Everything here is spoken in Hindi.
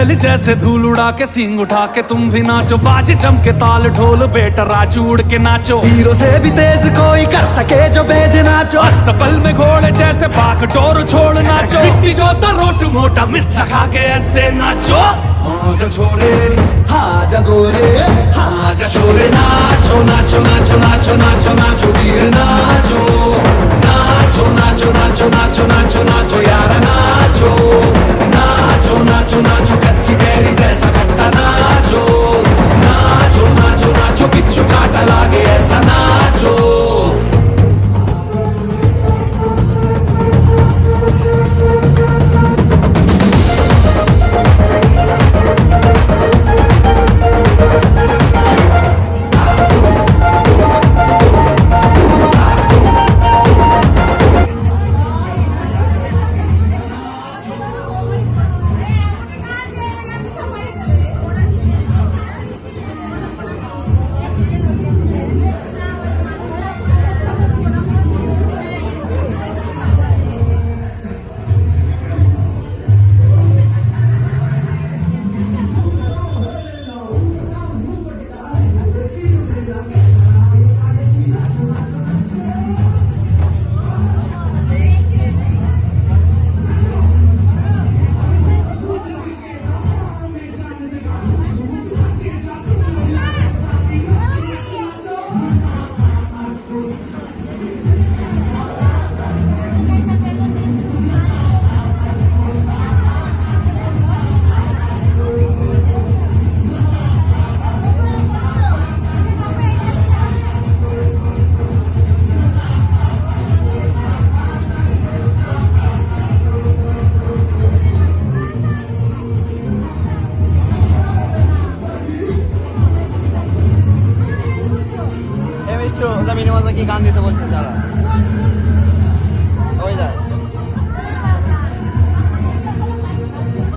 बैल जैसे धूल उड़ा के सींग उठा के तुम भी नाचो, बाजे जम के ताल ढोल बेटा राजू उड़ के नाचो। हीरो से भी तेज कोई कर सके जो बेद नाचो, अस्तबल में घोड़े जैसे बाघ टोर छोड़ नाचो। मिट्टी जो तो रोट मोटा मिर्चा खा के ऐसे नाचो। हाँ जा छोरे हाँ जा गोरे हाँ जा छोरे, नाचो नाचो नाचो नाचो नाचो नाचो वीर नाचो नाचो नाचो नाचो नाचो नाचो नाचो यार नाचो नाचो नाचो नाचो कच्ची कैरी जैसा खट्टा नाचो नाचो नाचो नाचो बिच्छू काटा लागे ऐसा नाचो। জামিনী মজা কি গান দিতে বলছে যারা